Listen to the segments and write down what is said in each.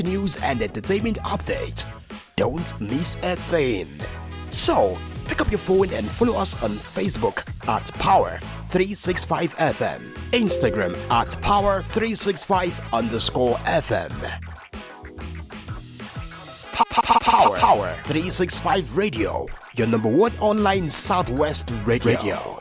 news and entertainment updates. Don't miss a thing. So, pick up your phone and follow us on Facebook at Power365FM, Instagram at Power365_FM. Power 365 Radio, your number one online Southwest radio.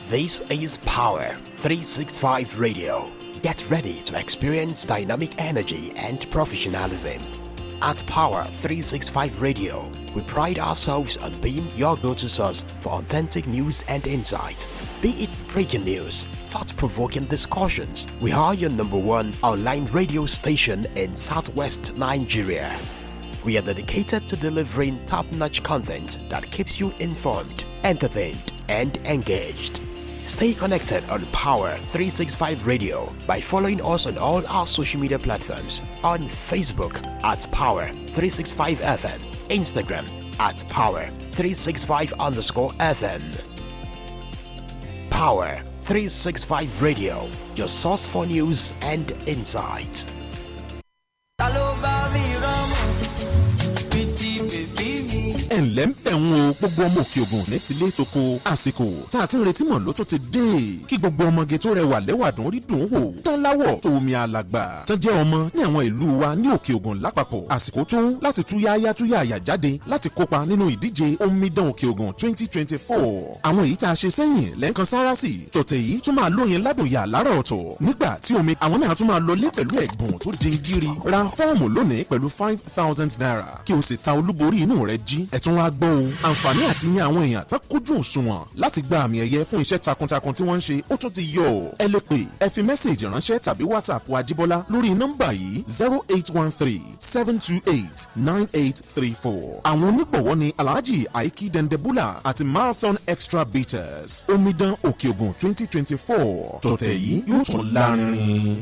This is Power 365 Radio. Get ready to experience dynamic energy and professionalism. At Power 365 Radio, we pride ourselves on being your go-to source for authentic news and insight. Be it breaking news, thought-provoking discussions, we are your number one online radio station in Southwest Nigeria. We are dedicated to delivering top-notch content that keeps you informed, entertained, and engaged. Stay connected on Power 365 Radio by following us on all our social media platforms, on Facebook at Power 365 FM, Instagram at Power 365_FM. Power 365 Radio, your source for news and insight. ẹ̀ǹlẹ́ ń fẹ̀ wọn o gbogbo ọmọ òkè ògùn ní tilé toko àsìkò tá a ti ń retí mọ̀ ló tó ti dé kí gbogbo ọmọge tó rẹwà lẹ́wàdún rí dùn wò tán láwọ̀ tó omi alàgbà tán jẹ́ ọmọ ní àwọn ìlú wa ní òkè ògùn lápapọ̀ àsìkò tó láti túyáyá jáde láti kópa nínú ìdíje omidan òkè ògùn 2024 àwọn èyí tá a ṣe sẹ́yìn lẹ́ǹkan sára sí tọ̀tẹ̀ yìí tún máa lóyin ládùn yà lára ọ̀tọ̀ nígbà tí omi àwọn náà tún máa lọlé pẹ̀lú ẹ̀bùn tó di gírí ra fọ́ọ̀mù lónìí pẹ̀lú 5,000 naira kí o sì ta olúborí inú rẹ jí ẹ̀tún wá gbọ́ o àǹfààní àti yan àwọn èèyàn tó kójú òṣùwọ̀n láti gba àmì ẹ̀yẹ fún iṣẹ́ takuntakun tí wọ́n ń ṣe ó tún ti yọ ẹ lè pè ẹ fi mẹ́sẹ̀gì ránṣẹ́ tàbí whatsapp Ajíbọ́lá lórí nọ́mbà yìí 0813-728-9834 àwọn onígbọ̀wọ́ ni Alhaji Aiki Dendebula àti Marathon Extra Bitters omidan òkè ògùn 2024 tọ̀tẹ̀ yìí yóò tún lárinrin.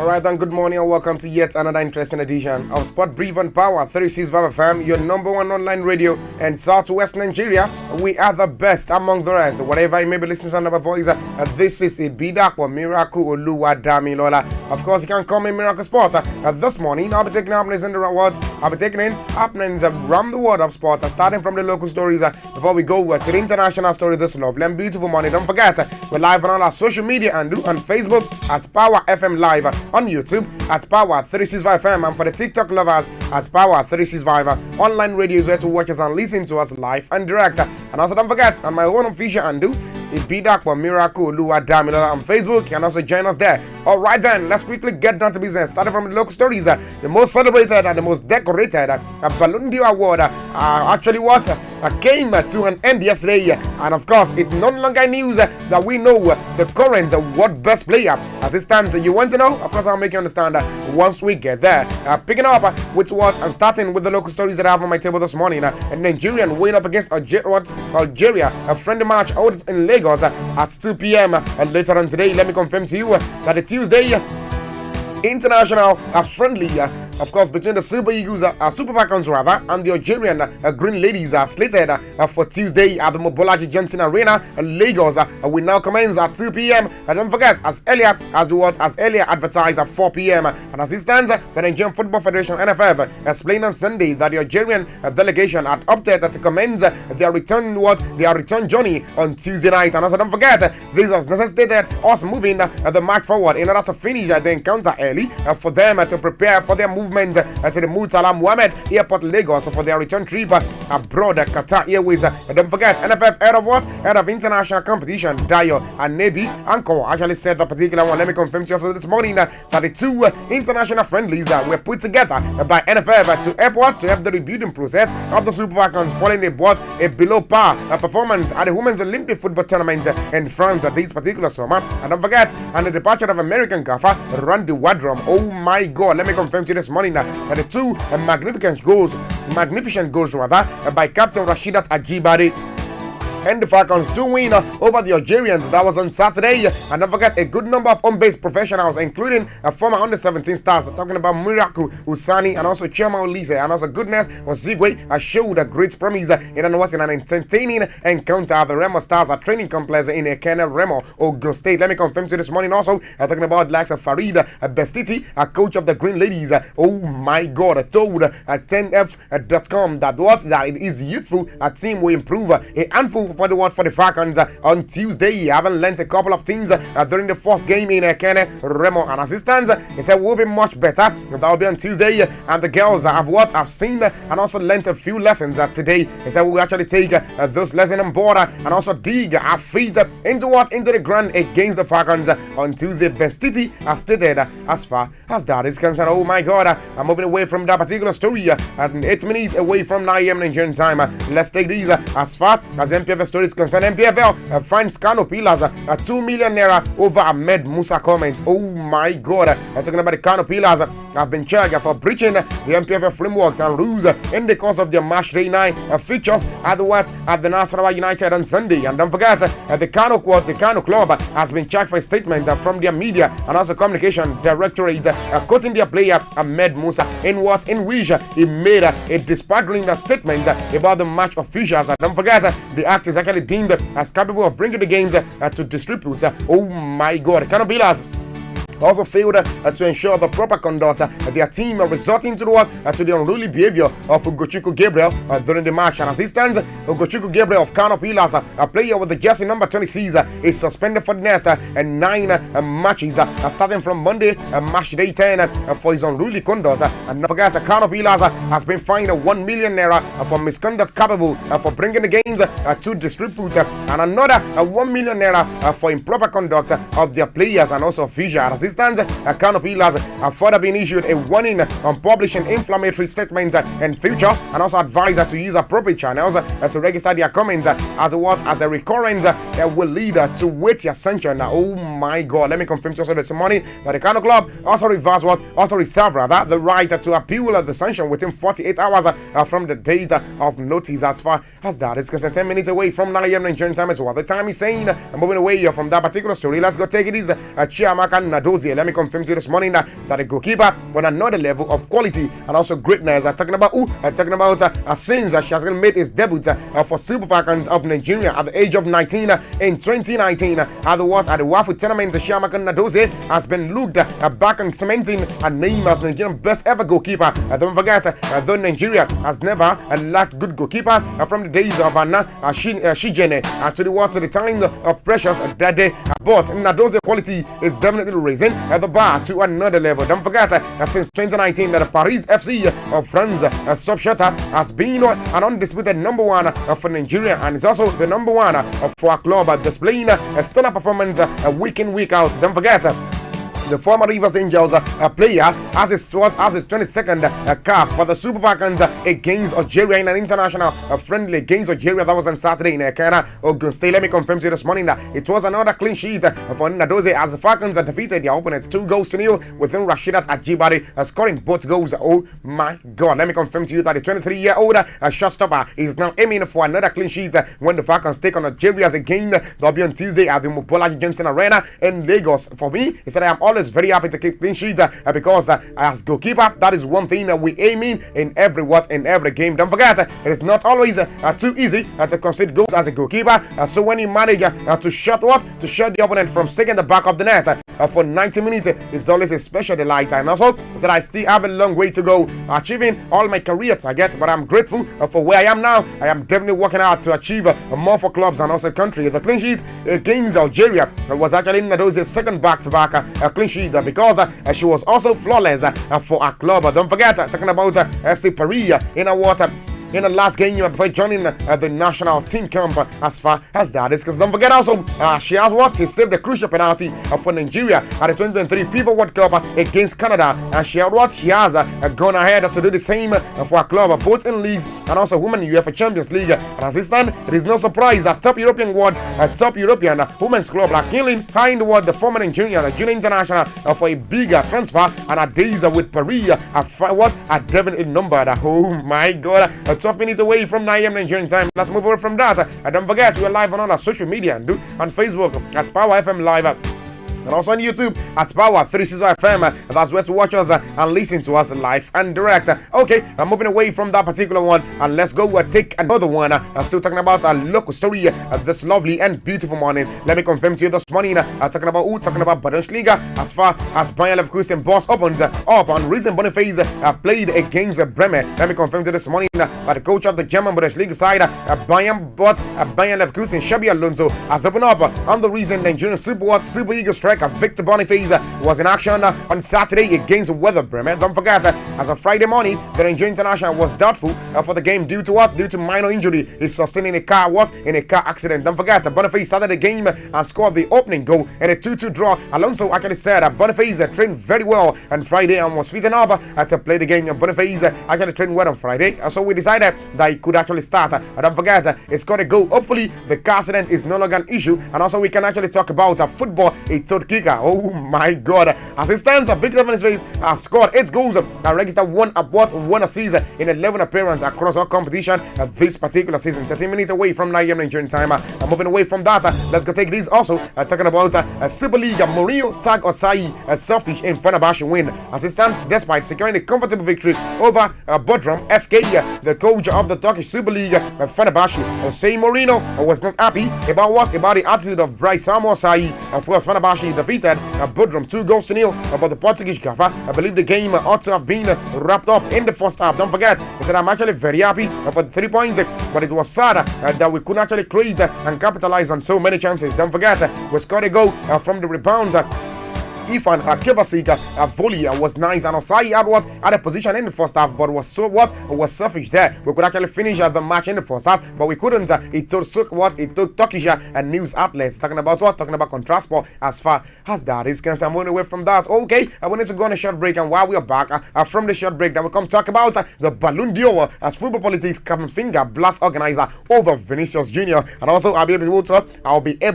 Alright then, good morning and welcome to yet another interesting edition of Sport Brief on Power 365 FM, your number one online radio in Southwest Nigeria. We are the best among the rest. Whatever you may be listening to on our voice, this is a Bidak or Miracle Oluwadami Lola. Of course, you can call me Miracle Sport. This morning, I'll be taking happenings in the world. I'll be taking in happenings around the world of sports, starting from the local stories before we go to the international story this lovely and beautiful morning. Don't forget, we're live on all our social media and on Facebook at Power FM Live, on YouTube at Power 365 FM, and for the TikTok lovers at Power 365. Online radio is where to watch us and listen to us live and direct. And also don't forget, on my own official handle, it be that for Miracle Oluwadami on Facebook. You can also join us there. Alright then, let's quickly get down to business. Starting from the local stories, the most celebrated and the most decorated Balloon d'Or Award actually came to an end yesterday, and of course it's no longer news that we know the current world best player as it stands. You want to know? Of course I'll make you understand once we get there. Picking up with what and starting with the local stories that I have on my table this morning. A Nigerian weighing up against Algeria, a friendly match out in Lagos at 2 p.m. and later on today. Let me confirm to you that the Tuesday international friendly of course, between the Super Eagles, Super Falcons rather, and the Algerian Green Ladies are slated for Tuesday at the Mobolaji Johnson Arena, Lagos. We now commence at 2 p.m. And don't forget, as earlier advertised at 4 p.m. And as it stands, the Nigerian Football Federation (NFF) explained on Sunday that the Algerian delegation had opted to commence their return journey on Tuesday night. And also don't forget, this has necessitated us moving the match forward in order to finish the encounter early for them to prepare for their move movement to the Murtala Mohammed Airport, Lagos for their return trip abroad, Qatar Airways. Don't forget, NFF head of what? Head of international competition, Dayo and Nebi Anko actually said the particular one. Let me confirm to you also this morning that the two international friendlies were put together by NFF to help the rebuilding process of the Super Falcons following a below par performance at the Women's Olympic Football Tournament in France this particular summer. And don't forget, and the departure of American gaffer Randy Wardrum. Oh my God, let me confirm to you this morning that the two magnificent goals by Captain Rashidat Ajibade and the Falcons do win over the Algerians. That was on Saturday. And don't forget, a good number of home-based professionals, including a former under-17 stars, talking about Miracle Usani and also Chema Olise and also Goodness Ozigwe, showed a great promise in an entertaining encounter. The Remo Stars are training complex in Ekene Remo, Ogun State. Let me confirm to you this morning also, talking about the likes of Farid Bestiti, a coach of the Green Ladies. Oh my God, I told 10f.com that it is youthful. A team will improve a handful for the Falcons on Tuesday. I haven't learnt a couple of things during the first game in Kene Remo and assistants. He said will be much better. That will be on Tuesday, and the girls have seen and also learnt a few lessons today. He said we'll actually take those lessons on board and also dig our feet into the ground against the Falcons on Tuesday. Bestiti has stated as far as that is concerned. Oh my God, I'm moving away from that particular story at 8 minutes away from 9 a.m. Nigerian time. Let's take these as far as MPFL story is concerned. MPFL finds Kano Pillars 2 million naira over Ahmed Musa comments. Oh my God, talking about the Kano Pillars have been charged for breaching the MPFL frameworks and rules in the course of their match day 9 fixtures at the Nasarawa United on Sunday. And don't forget, the Kano club has been charged for a statement from their media and also communication directorate quoting their player Ahmed Musa in which he made a disparaging statement about the match officials. And don't forget, the act is actually deemed as capable of bringing the games to distribute. Oh my God, Kano Pillars also failed to ensure the proper conduct. Their team resorting to the unruly behavior of Ugochukwu Gabriel during the match. And assistant Ugochukwu Gabriel of Kano Pillars, a player with the jersey number 26, is suspended for the next 9 matches starting from Monday, match day 10, for his unruly conduct. And don't forget, Kano Pillars has been fined 1 million naira for misconduct capable for bringing the games to distribute, and another 1 million naira for improper conduct of their players and also officials. Kano Pillars have further been issued a warning on publishing inflammatory statements in future, and also advised to use appropriate channels to register their comments as a recurrence will lead to weightier sanction. Oh my God, let me confirm to you this morning that the Kano Club also reserved the right to appeal the sanction within 48 hours from the date of notice. As far as that is concerned, 10 minutes away from 9 a.m. Nigerian time is what the time is saying. Moving away from that particular story, let's go take it easy. Chiamaka Nadozie. Let me confirm to you this morning that the goalkeeper on another level of quality and also greatness. Talking about since she has made his debut for Super Falcons of Nigeria at the age of 19 in 2019 at the Wafu tournament. Chiamaka Nadozie has been looked back on cementing a name as Nigerian best ever goalkeeper. Don't forget, though Nigeria has never lacked good goalkeepers from the days of Anna Shijene to the time of Precious Dade, but Nadozie quality is definitely raising the bar to another level. Don't forget, since 2019 the Paris FC of France sub-shutter has been an undisputed number one for Nigeria, and is also the number one for our club, displaying a stellar performance week in, week out. Don't forget, the former Rivers Angels player as his 22nd cap for the Super Falcons against Algeria in an international friendly against Algeria. That was on Saturday in Ekene, Ogun State. Let me confirm to you this morning that it was another clean sheet for Nadozie as the Falcons defeated their opponents 2-0 within Rashidat Ajibade scoring both goals. Oh my God, let me confirm to you that the 23-year-old shotstopper is now aiming for another clean sheet when the Falcons take on Algeria again. They'll be on Tuesday at the Mobolaji Johnson Arena in Lagos. For me, he said, I am always very happy to keep clean sheets because as goalkeeper, that is one thing we aim in every game. Don't forget, it is not always too easy to concede goals as a goalkeeper. So when you manage to shut the opponent from sticking the back of the net, for 90 minutes is always a special delight. And also that I still have a long way to go achieving all my career targets, but I'm grateful for where I am now. I am definitely working hard to achieve more for clubs and also country. The clean sheet against Algeria was actually Nadoze's second back-to-back clean sheet because she was also flawless for our club. Don't forget, talking about FC Paris in a water in the last game before joining the national team camp as far as that is. Because don't forget also, she has what? She saved the crucial penalty for Nigeria at the 2023 FIFA World Cup against Canada. And she had what? She has gone ahead to do the same for her club, both in leagues and also Women UEFA Champions League. And as it stands, it is no surprise that top European women's club like killing high in the world the former Nigerian junior international for a bigger transfer. And her days with Paris are definitely numbered. Oh my God. 12 minutes away from 9 a.m. Nigerian time. Let's move over from that. And don't forget, we're live on all our social media and on Facebook at Power FM Live. And also on YouTube at Power365 FM. That's where to watch us and listen to us live and direct. Okay, I'm moving away from that particular one and let's go take another one. Still talking about a local story this lovely and beautiful morning. Let me confirm to you this morning. Talking about Bundesliga as far as Bayern Leverkusen boss opens up on reason Boniface played against Bremen. Let me confirm to you this morning that the coach of the German Bundesliga side Bayern Leverkusen, Xabi Alonso, has opened up on the reason Nigerian Super Eagles striker Victor Boniface was in action on Saturday against Werder Bremen. Don't forget, as of Friday morning, the Nigerian international was doubtful for the game due to what? Due to minor injury he sustained in a car accident. Don't forget, Boniface started the game and scored the opening goal in a 2-2 draw. Alonso actually said Boniface trained very well on Friday and was fit enough to play the game. Boniface actually trained well on Friday, so we decided that he could actually start. Don't forget, it's got to go. Hopefully, the car accident is no longer an issue, and also we can actually talk about football. A third kicker. Oh my God! As it stands, Victor Boniface has scored 8 goals and registered one assist in 11 appearances across all competition this particular season. 13 minutes away from 9 a.m. Nigerian time. Moving away from that, let's go take this also. Talking about Super League, Mourinho tag Osai selfish in Fenerbahce win. As it stands, despite securing a comfortable victory over Bodrum FK, the coach of the Turkish Super League, Fenerbahce, saying Mourinho was not happy about what? About the attitude of Bryce Osai. Of course, Fenerbahce defeated Bodrum 2-0, but the Portuguese gaffer, I believe the game ought to have been wrapped up in the first half. Don't forget, he said, I'm actually very happy for the 3 points, but it was sad that we couldn't actually create and capitalize on so many chances. Don't forget, we scored a goal from the rebounds. Ifan Kivasik volley was nice, and Osai had a position in the first half, but was selfish there. We could actually finish the match in the first half, but we couldn't. It took Turkish news outlets talking about Contrast Sport as far as that is concerned. I'm going away from that. Okay, I wanted to go on a short break, and while we are back from the short break, then we come talk about the Ballon d'Or as football politics Kevin Finger blast organizer over Vinicius Jr. And also I'll be able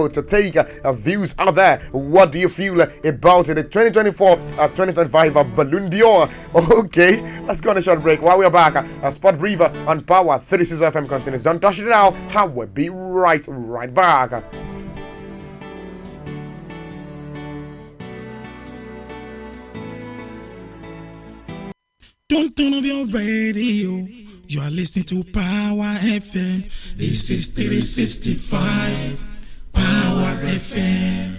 to take views out there. What do you feel about the 2024-2025 Ballon d'Or? Okay, let's go on a short break. While we are back, Sport Breather on Power365 FM continues. Don't touch it now. I will be right back. Don't turn off your radio. You are listening to Power FM. This is 365 Power FM.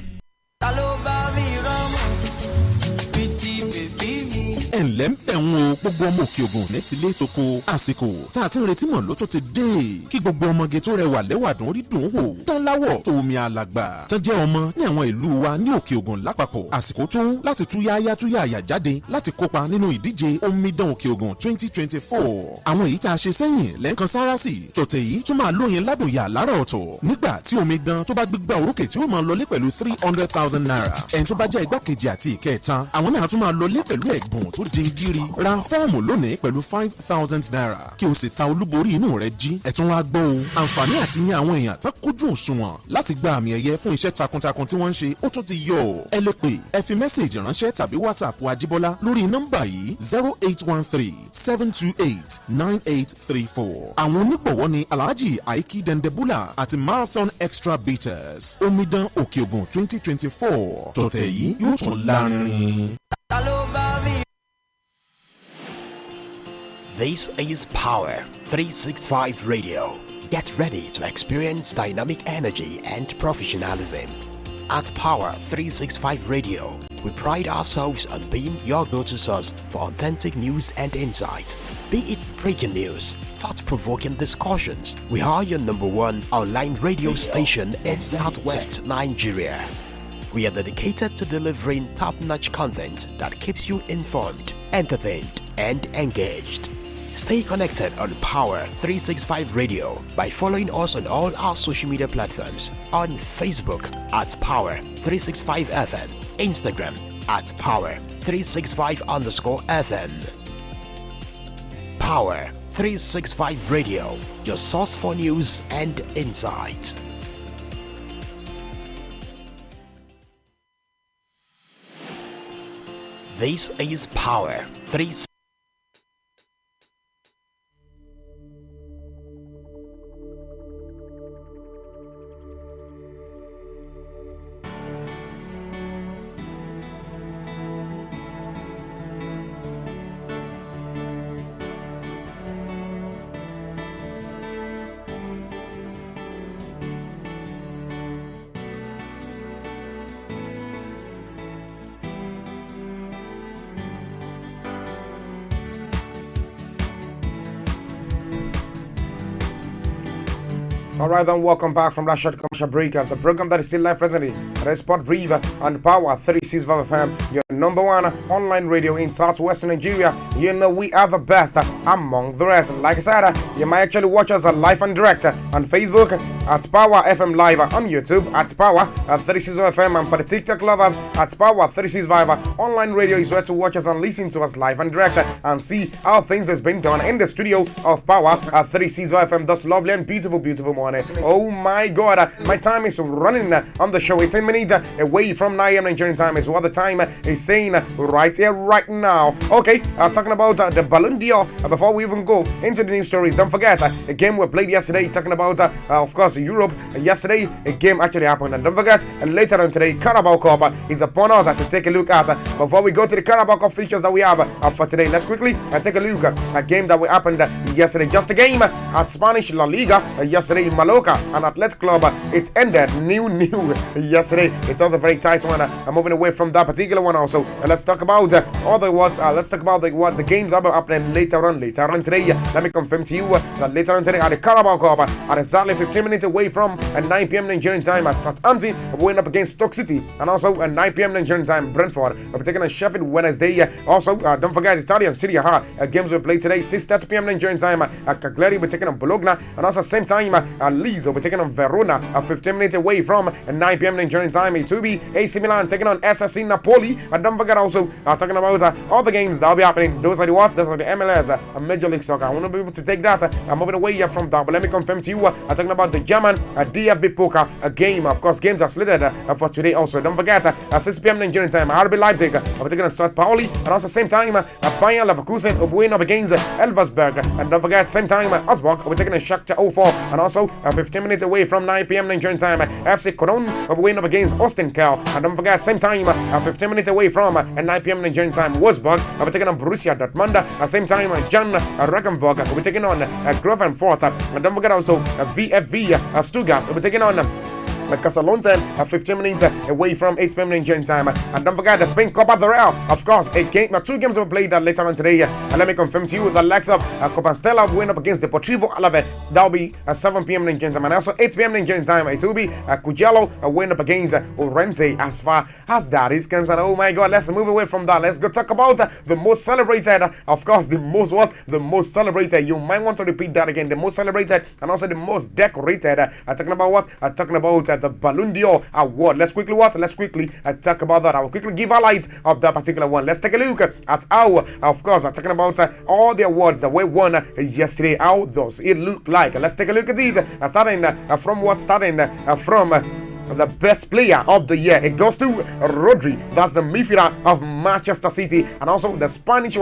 ẹ̀ǹlẹ́ ń bẹ̀ wọn gbogbo ọmọ òkè ògùn ní tilé toko àsìkò tá a ti ń retí mọ̀ ló tó ti dé kí gbogbo ọmọge tó rẹwà lẹ́wàdún rí dùn wò tán láwọ̀ tó omi alàgbà tán jẹ́ ọmọ ní àwọn ìlú wa ní òkè ògùn lápapọ̀ àsìkò tó láti túyáyá jáde láti kópa nínú ìdíje omidan òkè ògùn 2024 àwọn èyí tá a ṣe sẹ́yìn lẹ́ẹ̀kan sára sí tòtẹ̀ yìí tún máa lóyin ládùn yà lára ọ̀tọ̀ nígbà tí omidan tó bá gbégbá orókè tí ó máa lọlé pẹ̀lú 300,000 naira ẹni tó bá jẹ́ igbákejì àti ìkẹta àwọn náà tún máa lọlé pẹ̀lú ẹ̀bùn tó jingiri ra fọ́ọ̀mù lónìí pẹ̀lú 5,000 naira kí o sì ta olúborí inú rẹ jí ẹ̀tún wá gbọ́ o àǹfààní àti ní àwọn èèyàn tó kójú òṣùwọ̀n láti gba àmì ẹ̀yẹ fún iṣẹ́ takuntakun tí wọ́n ń ṣe ó tún ti yọ ẹ lè pè ẹ fi mẹ́sẹ̀jì ránṣẹ́ tàbí whatsapp Ajíbọ́lá lórí nọ́mbà yìí 0813-728-9834 àwọn onígbọ̀wọ́ ni Alhaji Aiki Dendebula àti Marathon Extra Bitters omidan òkè ògùn 2024 tọ̀tẹ̀ yìí yóò tún lárinrin. This is Power 365 Radio. Get ready to experience dynamic energy and professionalism. At Power 365 Radio, we pride ourselves on being your go-to source for authentic news and insight. Be it breaking news, thought-provoking discussions, we are your number one online radio station in Southwest Nigeria. We are dedicated to delivering top-notch content that keeps you informed, entertained, and engaged. Stay connected on Power 365 Radio by following us on all our social media platforms on Facebook at Power 365 FM, Instagram at Power 365_FM. Power 365 Radio, your source for news and insight. This is Power 365. Alright then, welcome back from that short commercial break. The program that is still live presently at Sport Brief on Power 365 FM, your number one online radio in Southwestern Nigeria. You know we are the best among the rest. Like I said, you might actually watch us live and direct on Facebook at Power FM Live, on YouTube at Power 365 FM, and for the TikTok lovers at Power 365 online radio is where to watch us and listen to us live and direct and see how things has been done in the studio of Power 365 FM. This lovely and beautiful morning. Oh my God, my time is running on the show. 18 minutes away from 9 a.m. Nigerian time is what the time is saying right here, right now. Okay, talking about the Ballon d'Or. Before we even go into the news stories, don't forget a game we played yesterday. Talking about, of course, Europe. Yesterday, a game actually happened, and don't forget, later on today, Carabao Cup is upon us to take a look at. Before we go to the Carabao Cup features that we have for today, let's quickly take a look at a game that happened yesterday. Just a game at Spanish La Liga yesterday. Mallorca and Athletic Club, it's ended new yesterday. It was a very tight one. I'm moving away from that particular one also. Let's talk about other words. Let's talk about the games that are happening later on today. Let me confirm to you that later on today at the Carabao Cup, at exactly 15 minutes away from 9 p.m. Nigerian time, Southampton going up against Stoke City, and also at 9 p.m. Nigerian time, Brentford will be taking on Sheffield Wednesday. Also, don't forget Italian Serie A games will play today, 6:30 p.m. Nigerian time. Cagliari will be taking on Bologna, and also same time Leeds will be taking on Verona 15 minutes away from 9 p.m. Nigerian time. It will be AC Milan taking on SSC Napoli. And don't forget also talking about all the games that will be happening. Those are the what? Those are the MLS Major League Soccer. I want to be able to take that. I'm moving away from that, but let me confirm to you talking about the German DFB Poker game. Of course, games are slated for today also. Don't forget 6 p.m. Nigerian time, RB Leipzig will be taking on St. Pauli, and also same time Bayern Leverkusen will be going up against Elversberg. And don't forget same time Augsburg will be taking on Shakhtar 04, and also 15 minutes away from 9 p.m. Nigerian time, FC Cologne will be going up against Austin Kel. And don't forget same time 15 minutes away from 9 p.m. Nigerian time, Wolfsburg will be taking on Borussia Dortmund. Same time Jan Regensburg will be taking on Gravenfort. And don't forget also VfB Stuttgart will be taking on Casalonten 15 minutes away from 8 p.m. Nigerian time. And don't forget the Spain Copa del Rey. Of course, two games will play that later on today. And let me confirm to you the likes of Compostela will win up against Deportivo Alavés. That will be 7 p.m. Nigerian time. And also 8 p.m. Nigerian time, it will be Cugello win up against Orense. As far as that is concerned, oh my God, let's move away from that. Let's go talk about the most celebrated. Of course, the most what? The most celebrated. You might want to repeat that again. The most celebrated and also the most decorated. Talking about what? Talking about the Ballon d'Or award. Let's quickly talk about that. I will quickly give a light of that particular one. Let's take a look at how, of course, talking about all the awards that were won yesterday. How does it look like? Let's take a look at these. Starting from the best player of the year, it goes to Rodri. That's the midfielder of Manchester City, and also the Spanish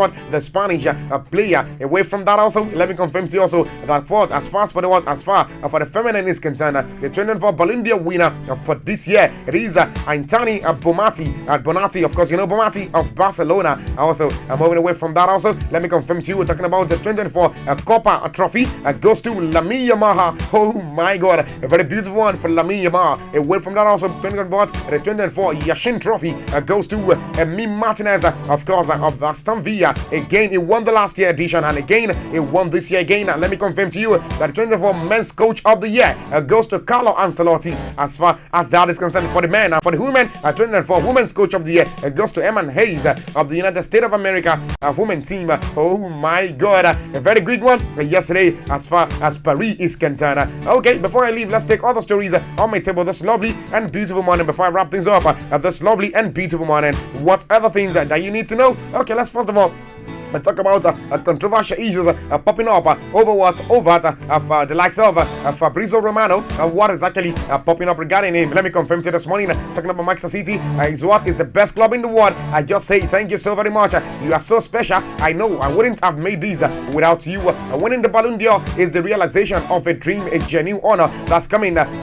player. Away from that, also let me confirm to you also that as far for the feminine is concerned, the 24 Ballon d'Or winner for this year, it is Antoni Bonatti. Of course, you know Bonatti of Barcelona. Also, I'm moving away from that. Also, let me confirm to you, we're talking about the 2024 Copa trophy goes to Lamine Yamal. Oh my God, a very beautiful one for Lamine Yamal. Away from that, also 2024, the 2024 Yashin Trophy goes to Mim Martinez, of course, of Aston Villa. Again, he won the last year edition, and again, he won this year again. Let me confirm to you that the 2024 Men's Coach of the Year goes to Carlo Ancelotti. As far as that is concerned, for the men and for the women, 2024 Women's Coach of the Year goes to Eman Hayes of the United States of America women team. Oh my God, a very big one yesterday as far as Paris is concerned. Okay, before I leave, let's take other stories on my table this lovely and beautiful morning. Before I wrap things up this lovely and beautiful morning, what other things that you need to know? Okay, let's first of all talk about controversial issues popping up over the likes of Fabrizio Romano. What is actually popping up regarding him? Let me confirm to you this morning. Talking about Manchester City is what is the best club in the world. I just say thank you so very much. You are so special. I know I wouldn't have made these without you. Winning the Ballon d'Or is the realization of a dream, a genuine honor that's coming